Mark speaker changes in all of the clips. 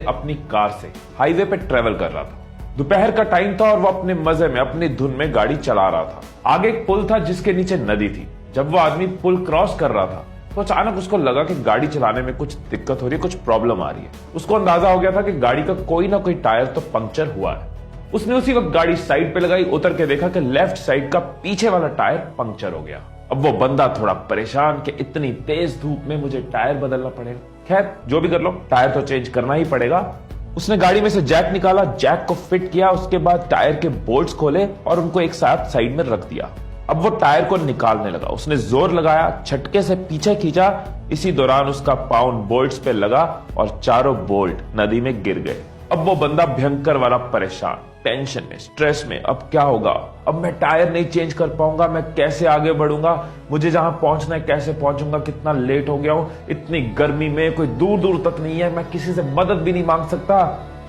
Speaker 1: अपनी कार से हाईवे पे ट्रेवल कर रहा था। दोपहर का टाइम था और वो अपने मजे में अपनी धुन में गाड़ी चला रहा था। आगे एक पुल था जिसके नीचे नदी थी। जब वो आदमी पुल क्रॉस कर रहा था तो अचानक उसको लगा कि गाड़ी चलाने में कुछ दिक्कत हो रही है, कुछ प्रॉब्लम आ रही है। उसको अंदाजा हो गया था कि गाड़ी का कोई ना कोई टायर तो पंक्चर हुआ है। उसने उसी वक्त गाड़ी साइड पे लगाई, उतर के देखा कि लेफ्ट साइड का पीछे वाला टायर पंक्चर हो गया। अब वो बंदा थोड़ा परेशान कि इतनी तेज धूप में मुझे टायर बदलना पड़ेगा। खैर जो भी कर लो, टायर तो चेंज करना ही पड़ेगा। उसने गाड़ी में से जैक निकाला, जैक को फिट किया, उसके बाद टायर के बोल्ट्स खोले और उनको एक साथ साइड में रख दिया। अब वो टायर को निकालने लगा। उसने जोर लगाया, झटके से पीछे खींचा। इसी दौरान उसका पाँव बोल्ट्स पे लगा और चारों बोल्ट नदी में गिर गए। अब वो बंदा भयंकर वाला परेशान, टेंशन में, स्ट्रेस में। अब क्या होगा? अब मैं टायर नहीं चेंज कर पाऊंगा, मैं कैसे आगे बढ़ूंगा, मुझे जहां पहुंचना है कैसे पहुंचूंगा, कितना लेट हो गया हूं, इतनी गर्मी में कोई दूर दूर तक नहीं है, मैं किसी से मदद भी नहीं मांग सकता।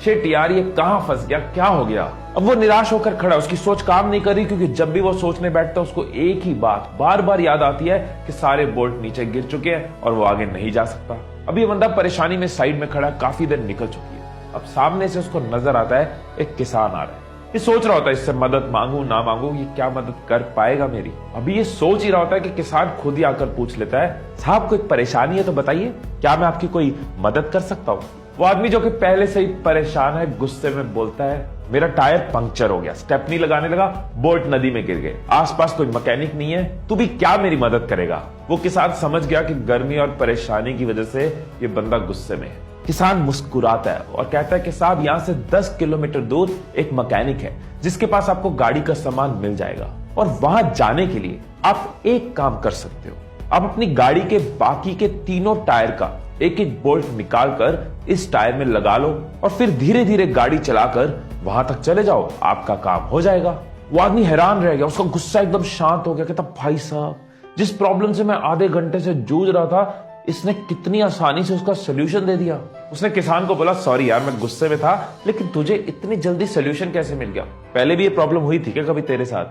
Speaker 1: शिट यार, ये कहां फंस गया, क्या हो गया? अब वो निराश होकर खड़ा, उसकी सोच काम नहीं कर रही, क्योंकि जब भी वो सोचने बैठता है उसको एक ही बात बार बार याद आती है कि सारे बोल्ट नीचे गिर चुके हैं और वो आगे नहीं जा सकता। अब ये बंदा परेशानी में साइड में खड़ा, काफी देर निकल चुकी है। अब सामने से उसको नजर आता है एक किसान आ रहा है। ये सोच रहा होता है इससे मदद मांगू ना मांगू, ये क्या मदद कर पाएगा मेरी। अभी ये सोच ही रहा होता है कि किसान खुद ही आकर पूछ लेता है, साहब कोई परेशानी है तो बताइए, क्या मैं आपकी कोई मदद कर सकता हूँ? वो आदमी जो कि पहले से ही परेशान है, गुस्से में बोलता है, मेरा टायर पंक्चर हो गया, स्टेपनी लगाने लगा, बोल्ट नदी में गिर गए, आसपास कोई मैकेनिक नहीं है, तू भी क्या मेरी मदद करेगा? वो किसान समझ गया कि गर्मी और परेशानी की वजह से ये बंदा गुस्से में है। किसान मुस्कुराता है और कहता है कि साहब यहां से 10 किलोमीटर दूर एक मैकेनिक है जिसके पास आपको गाड़ी का सामान मिल जाएगा, और वहां जाने के लिए आप एक काम कर सकते हो, आप अपनी गाड़ी के बाकी के तीनों टायर का एक एक बोल्ट निकालकर इस टायर में लगा लो और फिर धीरे धीरे गाड़ी चलाकर वहां तक चले जाओ, आपका काम हो जाएगा। वो आदमी हैरान रह गया, उसका गुस्सा एकदम शांत हो गया। कहता, भाई साहब, जिस प्रॉब्लम से मैं आधे घंटे से जूझ रहा था, इसने कितनी आसानी से उसका सोल्यूशन दे दिया। उसने किसान को बोला, सॉरी यार, मैं गुस्से में था, लेकिन तुझे इतनी जल्दी सोल्यूशन कैसे मिल गया? पहले भी ये प्रॉब्लम हुई थी क्या कभी तेरे साथ?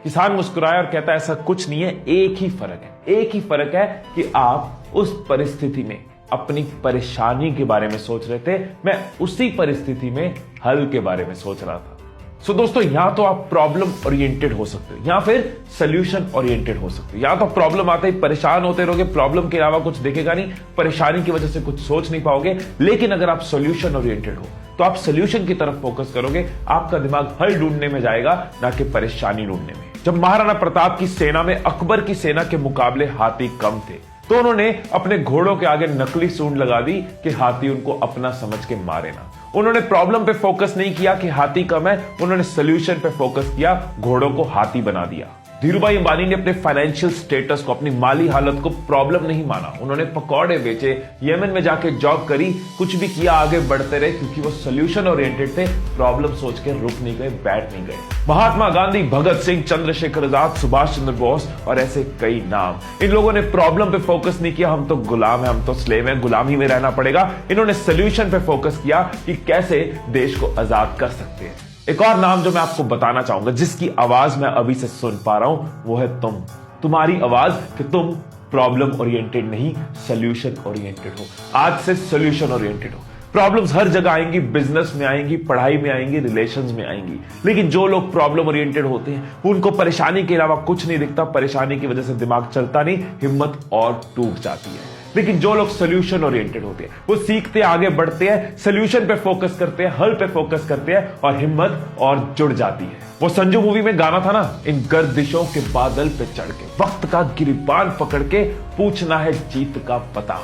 Speaker 1: किसान मुस्कुराया और कहता है, ऐसा कुछ नहीं है, एक ही फर्क है, एक ही फर्क है कि आप उस परिस्थिति में अपनी परेशानी के बारे में सोच रहे थे, मैं उसी परिस्थिति में हल के बारे में सोच रहा था। सो दोस्तों, यहां तो आप प्रॉब्लम ओरिएंटेड हो सकते हो या फिर सोल्यूशन ओरिएंटेड हो सकते हो। या तो प्रॉब्लम आते ही परेशान होते रहोगे, प्रॉब्लम के अलावा कुछ देखेगा नहीं, परेशानी की वजह से कुछ सोच नहीं पाओगे। लेकिन अगर आप सोल्यूशन ओरिएंटेड हो तो आप सोल्यूशन की तरफ फोकस करोगे, आपका दिमाग हल ढूंढने में जाएगा, ना कि परेशानी ढूंढने में। जब महाराणा प्रताप की सेना में अकबर की सेना के मुकाबले हाथी कम थे तो उन्होंने अपने घोड़ों के आगे नकली सूंड लगा दी कि हाथी उनको अपना समझ के मारे ना। उन्होंने प्रॉब्लम पे फोकस नहीं किया कि हाथी कम है, उन्होंने सोल्यूशन पे फोकस किया, घोड़ों को हाथी बना दिया। धीरूभाई अंबानी ने अपने फाइनेंशियल स्टेटस को, अपनी माली हालत को प्रॉब्लम नहीं माना। उन्होंने पकौड़े बेचे, यमन में जाके जॉब करी, कुछ भी किया, आगे बढ़ते रहे, क्योंकि वो सोल्यूशन ओरिएंटेड थे, प्रॉब्लम सोच के रुक नहीं गए, बैठ नहीं गए। महात्मा गांधी, भगत सिंह, चंद्रशेखर आजाद, सुभाष चंद्र बोस और ऐसे कई नाम, इन लोगों ने प्रॉब्लम पे फोकस नहीं किया, हम तो गुलाम है, हम तो स्लेव है, गुलामी में रहना पड़ेगा। इन्होंने सोल्यूशन पे फोकस किया कि कैसे देश को आजाद कर सकते हैं। एक और नाम जो मैं आपको बताना चाहूंगा, जिसकी आवाज मैं अभी से सुन पा रहा हूं, वो है तुम। तुम्हारी आवाज कि तुम प्रॉब्लम ओरिएंटेड नहीं, सोल्यूशन ओरिएंटेड हो। आज से सोल्यूशन ओरिएंटेड हो। प्रॉब्लम्स हर जगह आएंगी, बिजनेस में आएंगी, पढ़ाई में आएंगी, रिलेशंस में आएंगी, लेकिन जो लोग प्रॉब्लम ओरिएंटेड होते हैं उनको परेशानी के अलावा कुछ नहीं दिखता, परेशानी की वजह से दिमाग चलता नहीं, हिम्मत और टूट जाती है। लेकिन जो लोग सोल्यूशन ओरिएंटेड होते हैं वो सीखते आगे बढ़ते हैं, सोल्यूशन पे फोकस करते हैं, हल पे फोकस करते हैं और हिम्मत और जुड़ जाती है। वो संजू मूवी में गाना था ना, इन गर्दिशों के बादल पे चढ़ के, वक्त का गिरबान पकड़ के, पूछना है जीत का पता,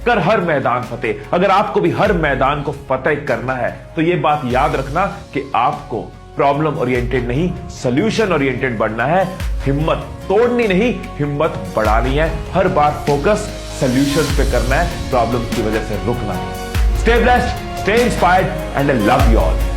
Speaker 1: कर हर मैदान फतेह। अगर आपको भी हर मैदान को फतेह करना है तो ये बात याद रखना कि आपको प्रॉब्लम ओरिएंटेड नहीं, सोल्यूशन ओरिएंटेड बनना है। हिम्मत तोड़नी नहीं, हिम्मत बढ़ानी है। हर बार फोकस सोल्यूशन पे करना है, प्रॉब्लम की वजह से रुकना नहीं। Stay blessed, stay inspired and I love you all.